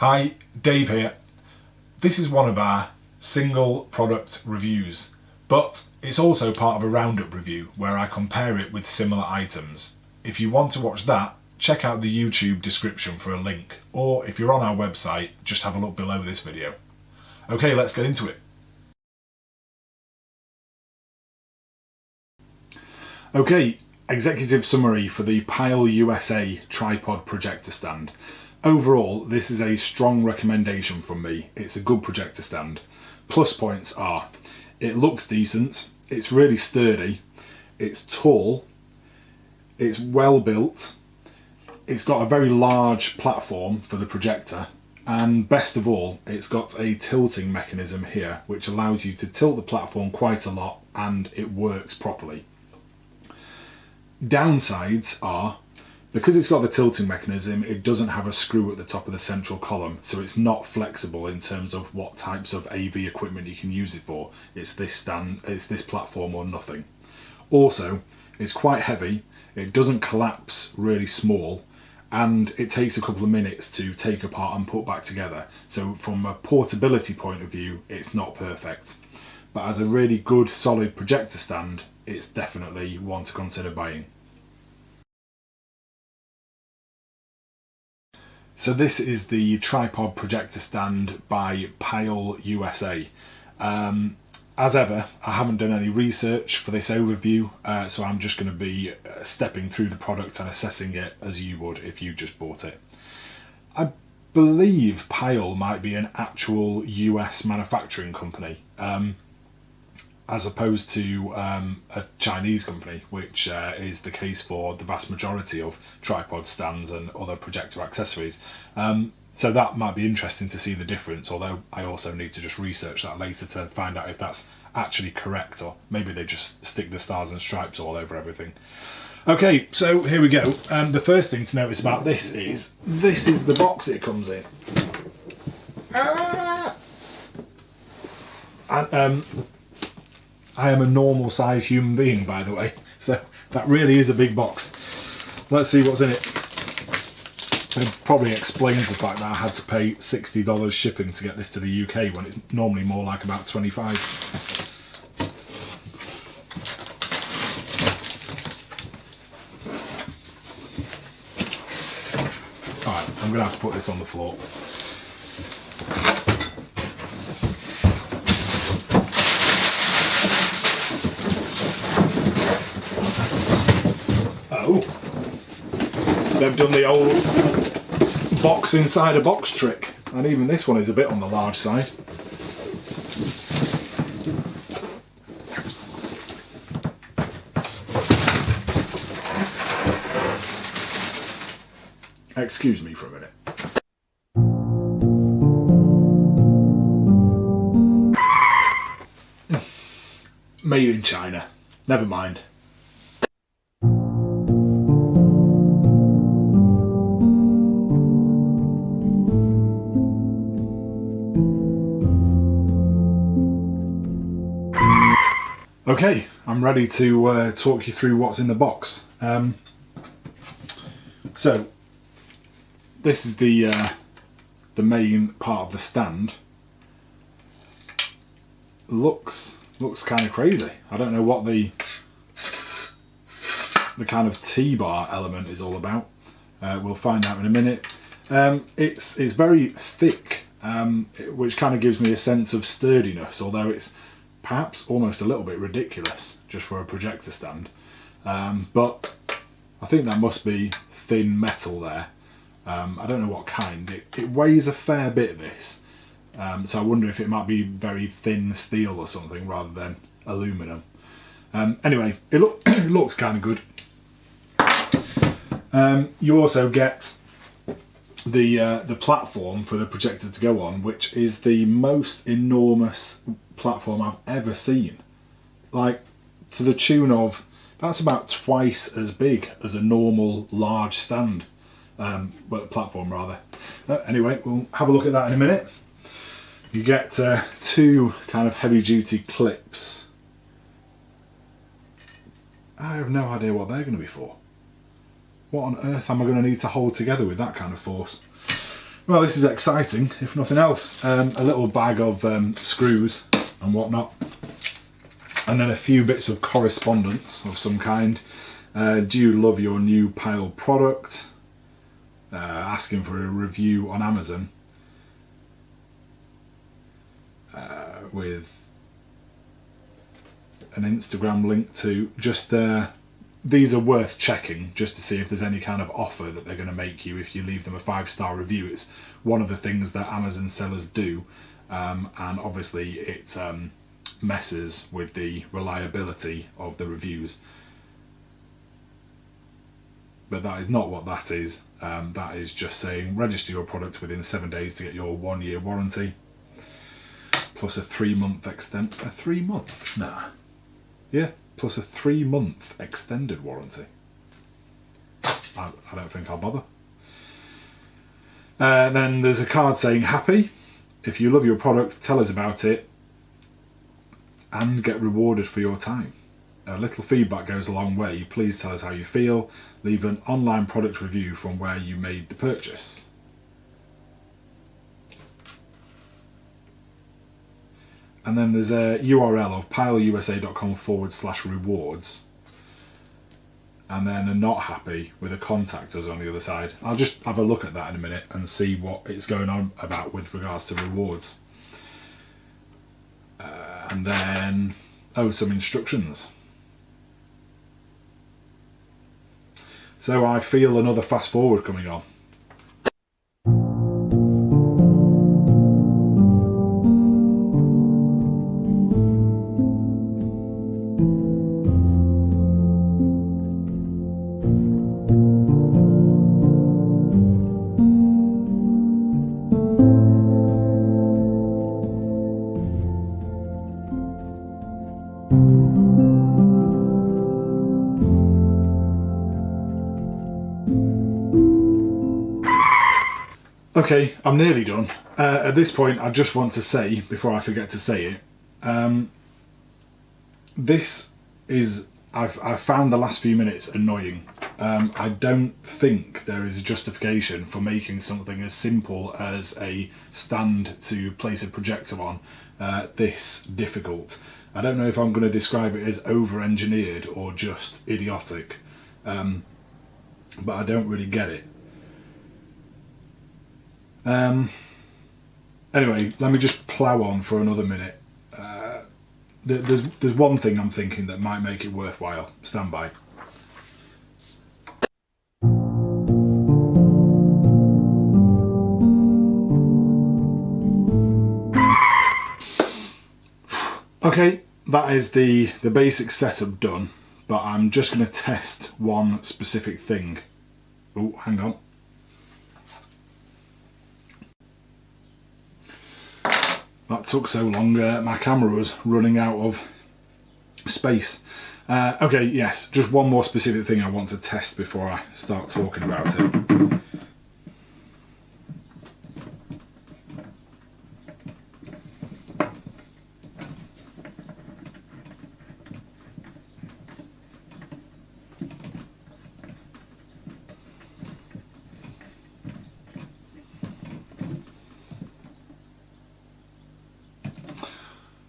Hi, Dave here. This is one of our single product reviews, but it's also part of a roundup review where I compare it with similar items. If you want to watch that, check out the YouTube description for a link, or if you're on our website, just have a look below this video. Okay, let's get into it. Okay, executive summary for the Pyle USA Tripod Projector Stand. Overall, this is a strong recommendation from me. It's a good projector stand. Plus points are, it looks decent, it's really sturdy, it's tall, it's well built, it's got a very large platform for the projector, and best of all, it's got a tilting mechanism here which allows you to tilt the platform quite a lot and it works properly. Downsides are, because it's got the tilting mechanism, it doesn't have a screw at the top of the central column, so it's not flexible in terms of what types of AV equipment you can use it for. It's this stand, it's this platform or nothing. Also, it's quite heavy, it doesn't collapse really small, and it takes a couple of minutes to take apart and put back together. So from a portability point of view, it's not perfect. But as a really good solid projector stand, it's definitely one to consider buying. So this is the Tripod Projector Stand by Pyle USA. As ever, I haven't done any research for this overview, so I'm just going to be stepping through the product and assessing it as you would if you just bought it. I believe Pyle might be an actual US manufacturing company, as opposed to a Chinese company, which is the case for the vast majority of tripod stands and other projector accessories. So that might be interesting to see the difference, although I also need to just research that later to find out if that's actually correct, or maybe they just stick the stars and stripes all over everything. Okay, so here we go. The first thing to notice about this is the box it comes in. And I am a normal sized human being, by the way, so that really is a big box. Let's see what's in it. It probably explains the fact that I had to pay $60 shipping to get this to the UK when it's normally more like about $25. Alright, I'm going to have to put this on the floor. Oh, they've done the old box inside a box trick, and even this one is a bit on the large side. Excuse me for a minute. Made in China. Never mind. Okay, I'm ready to talk you through what's in the box. So this is the main part of the stand. Looks kind of crazy. I don't know what the kind of T-bar element is all about. We'll find out in a minute. It's very thick, which kind of gives me a sense of sturdiness, although it's perhaps almost a little bit ridiculous just for a projector stand. But I think that must be thin metal there. I don't know what kind. It weighs a fair bit, this. So I wonder if it might be very thin steel or something rather than aluminum. Anyway, it looks kind of good. You also get the platform for the projector to go on, which is the most enormous platform I've ever seen. Like, to the tune of, that's about twice as big as a normal large stand. Well, platform rather. Anyway, we'll have a look at that in a minute. You get two kind of heavy duty clips. I have no idea what they're going to be for. What on earth am I going to need to hold together with that kind of force? Well, this is exciting, if nothing else. A little bag of screws and whatnot. And then a few bits of correspondence of some kind. Do you love your new Pyle product? Asking for a review on Amazon. With an Instagram link to just these are worth checking just to see if there's any kind of offer that they're going to make you if you leave them a 5-star review. It's one of the things that Amazon sellers do, and obviously it messes with the reliability of the reviews. But that is not what that is. That is just saying register your product within 7 days to get your 1-year warranty. Plus a 3-month extent. A 3-month? Nah. Yeah, plus a 3-month extended warranty. I don't think I'll bother. Then there's a card saying happy. If you love your product, tell us about it and get rewarded for your time. A little feedback goes a long way. Please tell us how you feel. Leave an online product review from where you made the purchase. And then there's a URL of pyleusa.com/rewards. And then a not happy with a contact us on the other side. I'll just have a look at that in a minute and see what it's going on about with regards to rewards. And then, some instructions. So I feel another fast forward coming on. Okay, I'm nearly done. At this point, I just want to say, before I forget to say it, this is, I've found the last few minutes annoying. I don't think there is a justification for making something as simple as a stand to place a projector on this difficult. I don't know if I'm going to describe it as over-engineered or just idiotic, but I don't really get it. Anyway, let me just plough on for another minute. There's one thing I'm thinking that might make it worthwhile. Stand by. Okay, that is the basic setup done, but I'm just going to test one specific thing. Oh, hang on. That took so long, my camera was running out of space. Okay, yes, just one more specific thing I want to test before I start talking about it.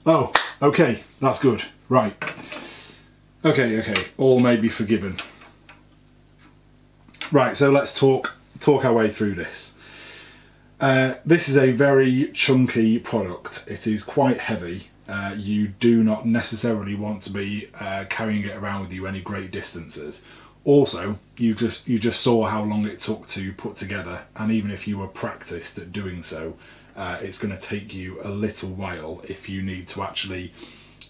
Oh, okay, that's good. Right. Okay, all may be forgiven. Right, so let's talk our way through this. This is a very chunky product. It is quite heavy. You do not necessarily want to be carrying it around with you any great distances. Also, you just saw how long it took to put together, and even if you were practiced at doing so, it's going to take you a little while if you need to actually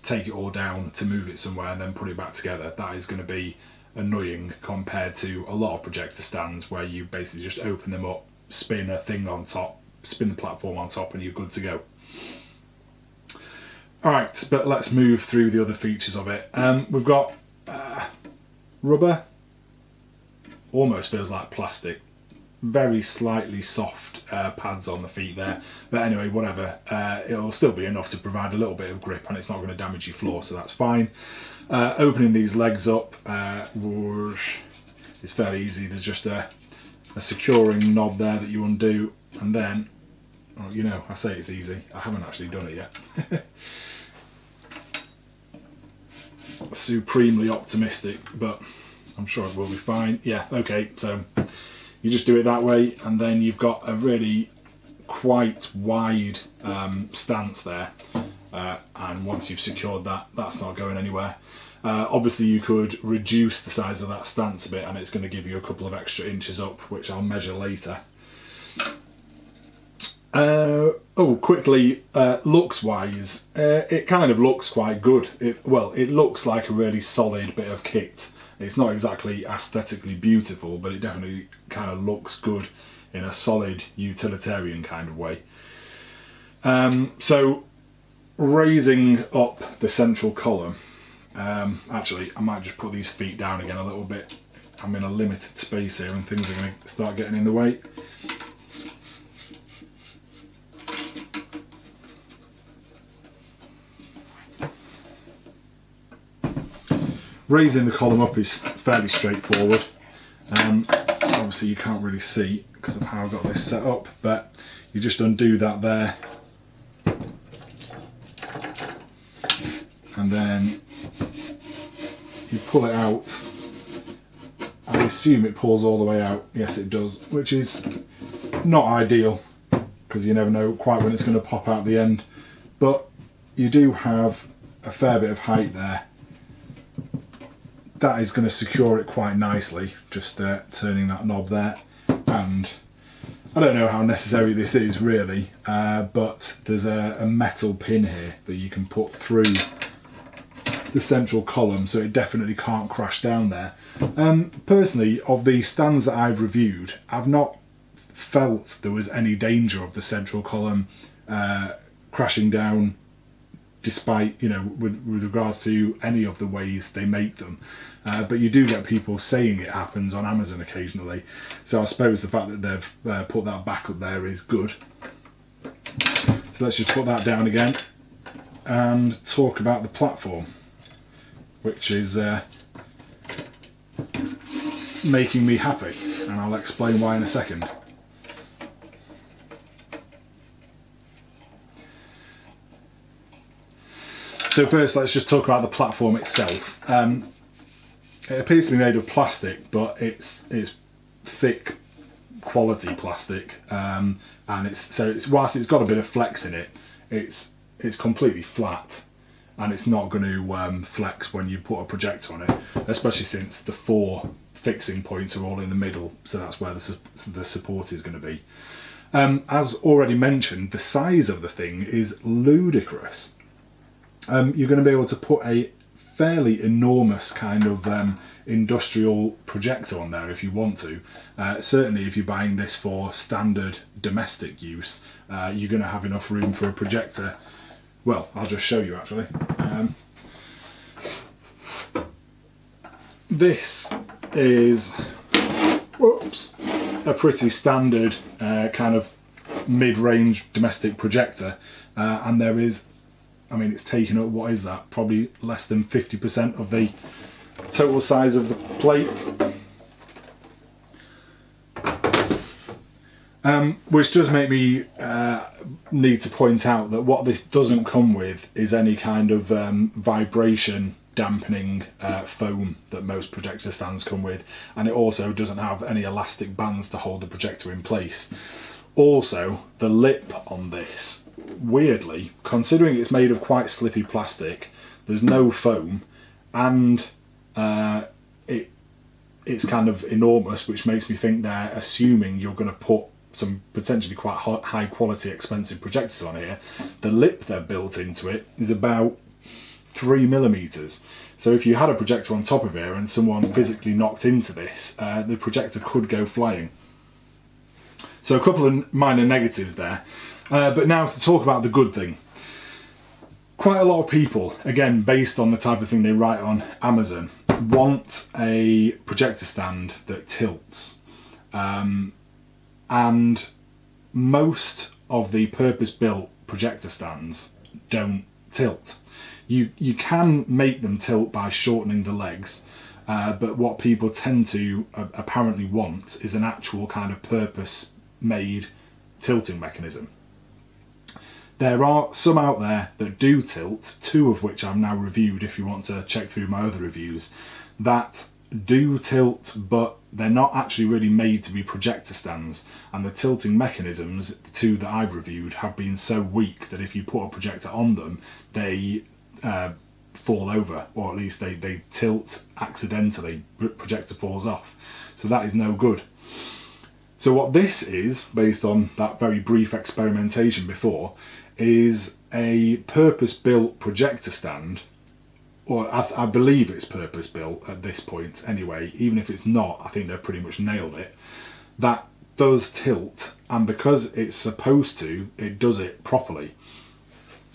take it all down to move it somewhere and then put it back together. That is going to be annoying compared to a lot of projector stands where you basically just open them up, spin a thing on top, spin the platform on top, and you're good to go. Alright, but let's move through the other features of it. We've got rubber, almost feels like plastic. Very slightly soft pads on the feet there, but anyway, whatever, it'll still be enough to provide a little bit of grip and it's not going to damage your floor, so that's fine. Opening these legs up is fairly easy. There's just a a securing knob there that you undo, and then, well, you know, I say it's easy, I haven't actually done it yet. Supremely optimistic, but I'm sure it will be fine. Yeah, okay, so you just do it that way, and then you've got a really quite wide stance there, and once you've secured that, that's not going anywhere. Obviously you could reduce the size of that stance a bit, and it's going to give you a couple of extra inches up, which I'll measure later. Quickly, looks wise, it kind of looks quite good. It looks like a really solid bit of kit. It's not exactly aesthetically beautiful, but it definitely kind of looks good in a solid utilitarian kind of way. So raising up the central column, actually I might just put these feet down again a little bit. I'm in a limited space here and things are going to start getting in the way. Raising the column up is fairly straightforward. Obviously you can't really see because of how I've got this set up, but you just undo that there, and then you pull it out. I assume it pulls all the way out. Yes, it does, which is not ideal because you never know quite when it's going to pop out the end, but you do have a fair bit of height there. That is going to secure it quite nicely, just turning that knob there. And I don't know how necessary this is really, but there's a metal pin here that you can put through the central column, so it definitely can't crash down there. Personally, of the stands that I've reviewed, I've not felt there was any danger of the central column crashing down, despite, you know, with regards to any of the ways they make them. But you do get people saying it happens on Amazon occasionally, so I suppose the fact that they've put that back up there is good. So let's just put that down again and talk about the platform, which is making me happy, and I'll explain why in a second. So first, let's just talk about the platform itself. It appears to be made of plastic, but it's thick quality plastic, and whilst it's got a bit of flex in it, it's completely flat, and it's not going to flex when you put a projector on it, especially since the 4 fixing points are all in the middle, so that's where the support is going to be. As already mentioned, the size of the thing is ludicrous. You're going to be able to put a fairly enormous kind of industrial projector on there if you want to. Certainly if you're buying this for standard domestic use, you're going to have enough room for a projector. Well, I'll just show you actually. This is a pretty standard kind of mid-range domestic projector, and there is, I mean, it's taken up, what is that, probably less than 50% of the total size of the plate. Which does make me need to point out that what this doesn't come with is any kind of vibration dampening foam that most projector stands come with, and it also doesn't have any elastic bands to hold the projector in place. Also, the lip on this, weirdly, considering it's made of quite slippy plastic, there's no foam, and it's kind of enormous, which makes me think they're assuming you're going to put some potentially quite high quality expensive projectors on here. The lip they've built into it is about 3mm, so if you had a projector on top of here and someone physically knocked into this, the projector could go flying. So a couple of minor negatives there. But now to talk about the good thing. Quite a lot of people, again based on the type of thing they write on Amazon, want a projector stand that tilts. And most of the purpose-built projector stands don't tilt. You can make them tilt by shortening the legs, But what people tend to apparently want is an actual kind of purpose-made tilting mechanism. There are some out there that do tilt, 2 of which I've now reviewed if you want to check through my other reviews, that do tilt, but they're not actually really made to be projector stands, and the tilting mechanisms, the 2 that I've reviewed, have been so weak that if you put a projector on them, they fall over, or at least they tilt accidentally, projector falls off. So that is no good. So what this is, based on that very brief experimentation before, is a purpose-built projector stand, or I believe it's purpose-built at this point anyway. Even if it's not, I think they've pretty much nailed it. That does tilt, and because it's supposed to, it does it properly.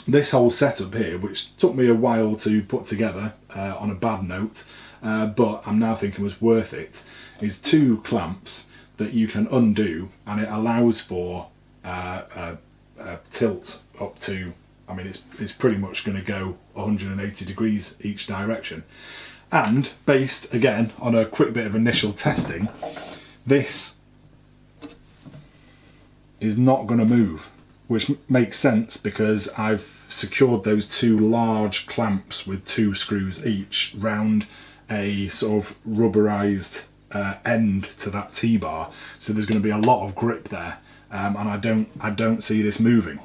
This whole setup here, which took me a while to put together on a bad note, but I'm now thinking was worth it, is 2 clamps that you can undo, and it allows for a tilt up to, I mean, it's pretty much going to go 180 degrees each direction. And based, again, on a quick bit of initial testing, this is not going to move, which makes sense because I've secured those 2 large clamps with 2 screws each round a sort of rubberized end to that T-bar, so there's going to be a lot of grip there, and I don't see this moving.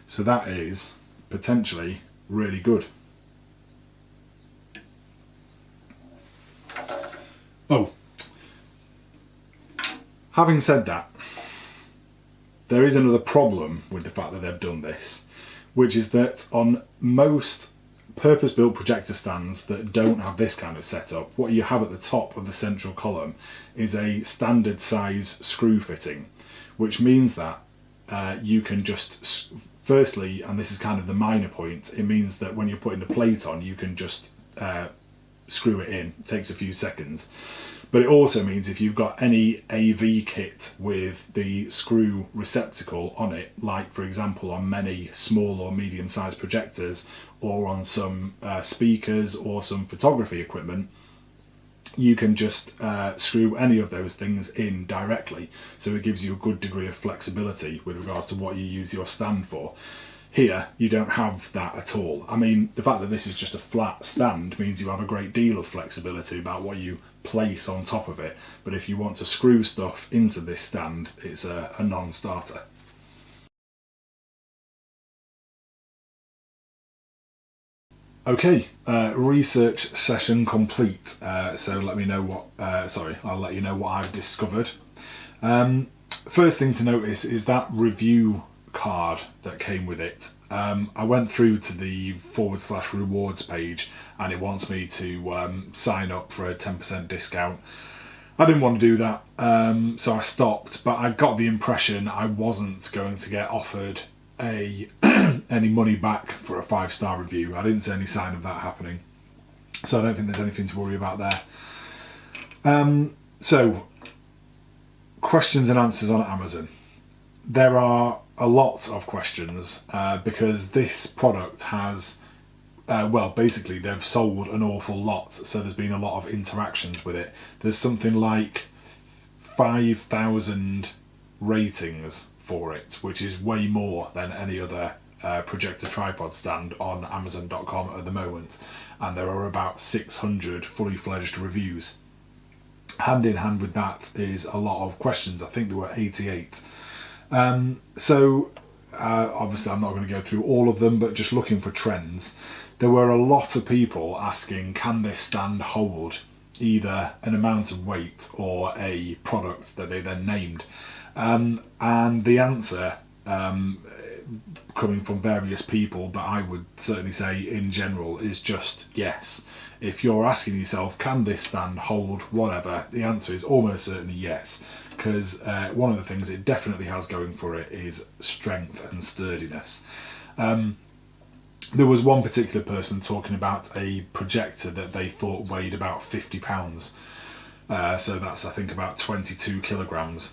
So that is potentially really good. Oh, having said that, there is another problem with the fact that they've done this, which is that on most purpose-built projector stands that don't have this kind of setup, what you have at the top of the central column is a standard size screw fitting, which means that you can just, firstly, and this is kind of the minor point, it means that when you're putting the plate on, you can just screw it in. It takes a few seconds. But it also means if you've got any AV kit with the screw receptacle on it, like for example on many small or medium-sized projectors, or on some speakers or some photography equipment, you can just screw any of those things in directly. So it gives you a good degree of flexibility with regards to what you use your stand for. Here, you don't have that at all. I mean, the fact that this is just a flat stand means you have a great deal of flexibility about what you place on top of it. But if you want to screw stuff into this stand, it's a non-starter. Okay, research session complete. So let me know what, I'll let you know what I've discovered. First thing to notice is that review card that came with it. I went through to the /rewards page and it wants me to sign up for a 10% discount. I didn't want to do that, so I stopped, but I got the impression I wasn't going to get offered any money back for a 5-star review. I didn't see any sign of that happening, so I don't think there's anything to worry about there. So, questions and answers on Amazon. There are a lot of questions because this product has, basically they've sold an awful lot, so there's been a lot of interactions with it. There's something like 5,000 ratings for it, which is way more than any other projector tripod stand on Amazon.com at the moment, and there are about 600 fully fledged reviews. Hand in hand with that is a lot of questions. I think there were 88. Obviously I'm not going to go through all of them, but just looking for trends, there were a lot of people asking, can this stand hold either an amount of weight or a product that they then named? And the answer, coming from various people, but I would certainly say in general, is just yes. If you're asking yourself, can this stand hold whatever, the answer is almost certainly yes, because one of the things it definitely has going for it is strength and sturdiness. There was one particular person talking about a projector that they thought weighed about 50 pounds. So that's, I think, about 22 kilograms.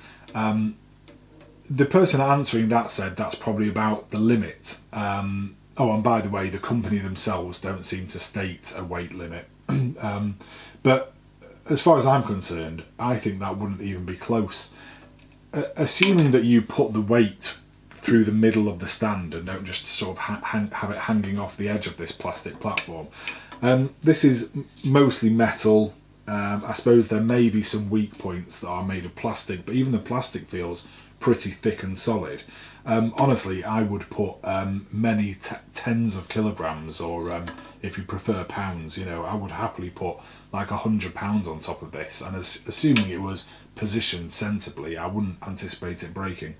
The person answering that said that's probably about the limit. And by the way, the company themselves don't seem to state a weight limit. But as far as I'm concerned, I think that wouldn't even be close. Assuming that you put the weight through the middle of the stand and don't just sort of have it hanging off the edge of this plastic platform. This is mostly metal. I suppose there may be some weak points that are made of plastic, but even the plastic feels pretty thick and solid. Honestly, I would put many tens of kilograms, or if you prefer pounds, I would happily put like 100 pounds on top of this, and assuming it was positioned sensibly, I wouldn't anticipate it breaking.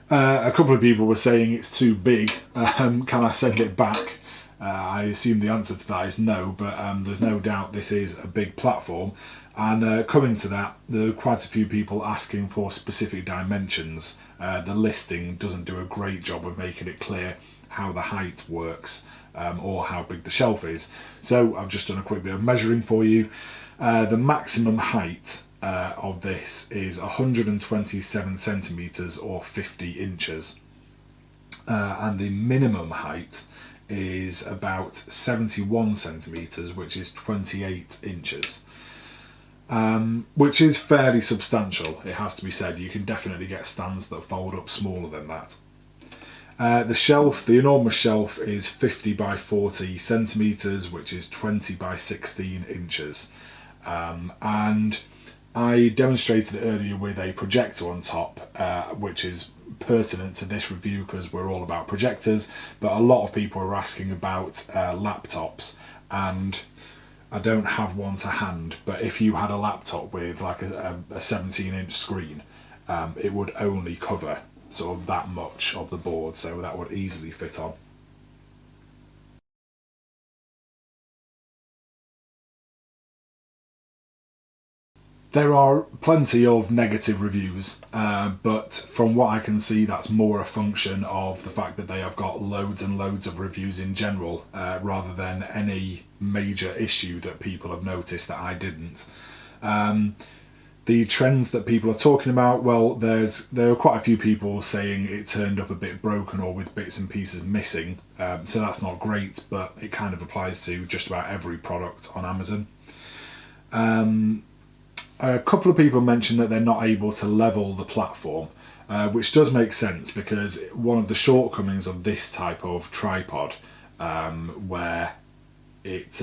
A couple of people were saying it's too big. Can I send it back? I assume the answer to that is no, but there's no doubt this is a big platform. And coming to that, there are quite a few people asking for specific dimensions. The listing doesn't do a great job of making it clear how the height works or how big the shelf is. So I've just done a quick bit of measuring for you. The maximum height of this is 127 centimetres or 50 inches. And the minimum height is about 71 centimetres, which is 28 inches. Which is fairly substantial, it has to be said. You can definitely get stands that fold up smaller than that. The shelf, the enormous shelf, is 50 by 40 centimetres, which is 20 by 16 inches. And I demonstrated it earlier with a projector on top, which is pertinent to this review because we're all about projectors, but a lot of people are asking about laptops, and I don't have one to hand, but if you had a laptop with like a 17-inch screen, it would only cover sort of that much of the board, so that would easily fit on. There are plenty of negative reviews, but from what I can see, that's more a function of the fact that they have got loads and loads of reviews in general, rather than any major issue that people have noticed that I didn't. The trends that people are talking about, well, there are quite a few people saying it turned up a bit broken or with bits and pieces missing, so that's not great, but it kind of applies to just about every product on Amazon. A couple of people mentioned that they're not able to level the platform, which does make sense because one of the shortcomings of this type of tripod, where it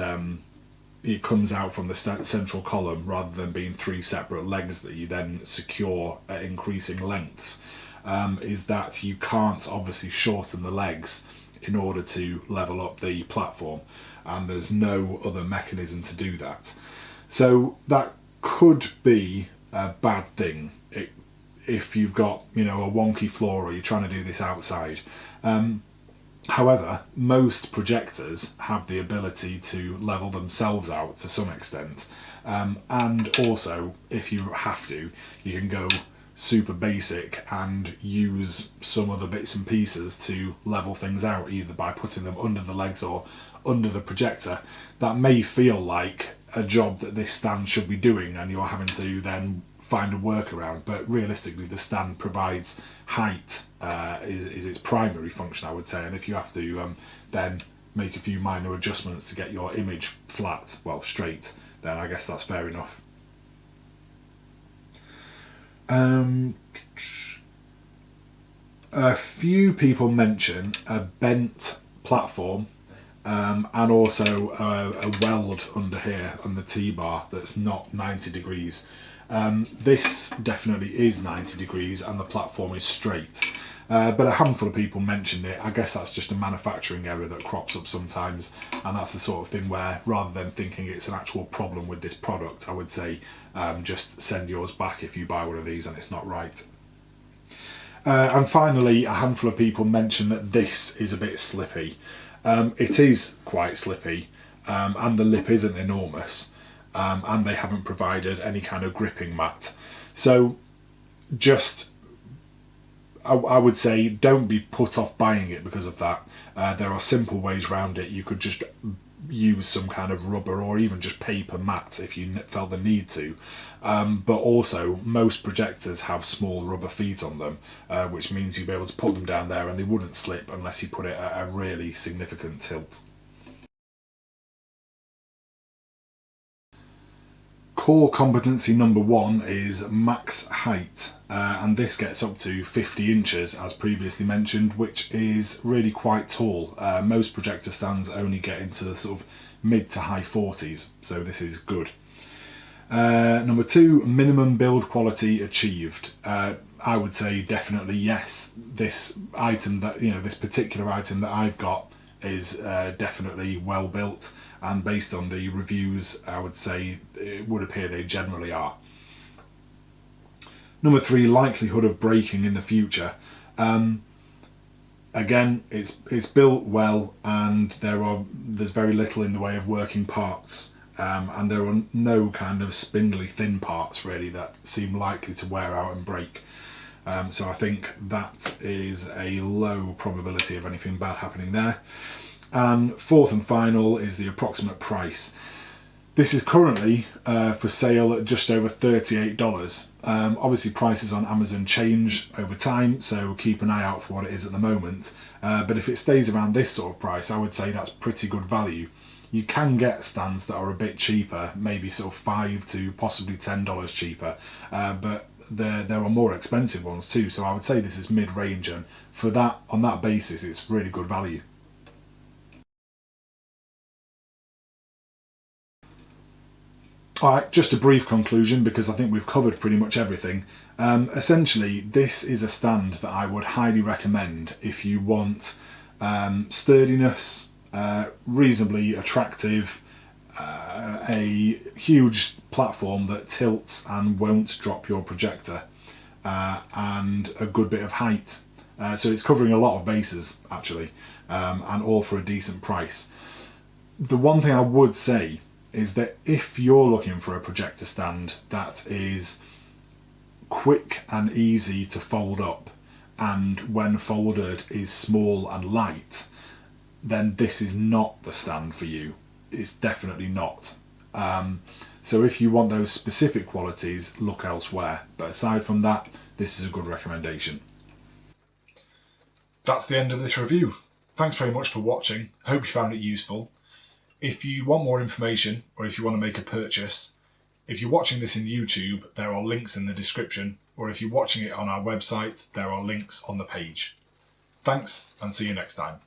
comes out from the central column rather than being three separate legs that you then secure at increasing lengths, is that you can't obviously shorten the legs in order to level up the platform, and there's no other mechanism to do that. So that could be a bad thing if you've got a wonky floor or you're trying to do this outside. However, most projectors have the ability to level themselves out to some extent, and also if you have to, you can go super basic and use some other bits and pieces to level things out, either by putting them under the legs or under the projector. That may feel like a job that this stand should be doing, and you're having to then find a workaround, but realistically the stand provides height, is its primary function, I would say, and if you have to then make a few minor adjustments to get your image flat, well, straight, then I guess that's fair enough. A few people mention a bent platform, and also a weld under here on the T-bar that's not 90 degrees. This definitely is 90 degrees and the platform is straight, but a handful of people mentioned it. I guess that's just a manufacturing error that crops up sometimes, and that's the sort of thing where, rather than thinking it's an actual problem with this product, I would say just send yours back if you buy one of these and it's not right. And finally, a handful of people mentioned that this is a bit slippy. It is quite slippy, and the lip isn't enormous, and they haven't provided any kind of gripping mat. So just, I would say, don't be put off buying it because of that. There are simple ways around it. You could just use some kind of rubber or even just paper mat if you felt the need to. But also, most projectors have small rubber feet on them, which means you'll be able to put them down there and they wouldn't slip unless you put it at a really significant tilt. core competency number 1 is max height, and this gets up to 50 inches as previously mentioned, which is really quite tall. Most projector stands only get into the sort of mid to high 40s, so this is good. Number 2, minimum build quality achieved. I would say definitely yes. This item that, this particular item that I've got is definitely well built, and based on the reviews, I would say it would appear they generally are. Number 3, likelihood of breaking in the future. Again, it's built well, and there's very little in the way of working parts, and there are no kind of spindly thin parts really that seem likely to wear out and break. So I think that is a low probability of anything bad happening there. And fourth and final is the approximate price. This is currently for sale at just over $38. Obviously prices on Amazon change over time, so keep an eye out for what it is at the moment. But if it stays around this sort of price, I would say that's pretty good value. You can get stands that are a bit cheaper, maybe sort of $5 to possibly $10 cheaper, but there are more expensive ones too, so I would say this is mid-range, and for that, on that basis, it's really good value. Alright, just a brief conclusion because I think we've covered pretty much everything. Essentially, this is a stand that I would highly recommend if you want sturdiness, reasonably attractive, a huge platform that tilts and won't drop your projector, and a good bit of height. So it's covering a lot of bases actually, and all for a decent price. The one thing I would say is that if you're looking for a projector stand that is quick and easy to fold up, and when folded is small and light, then this is not the stand for you. It's definitely not. So if you want those specific qualities, look elsewhere. But aside from that, this is a good recommendation. That's the end of this review. Thanks very much for watching. Hope you found it useful. If you want more information, or if you want to make a purchase, if you're watching this in YouTube, there are links in the description, or if you're watching it on our website, there are links on the page. Thanks, and see you next time.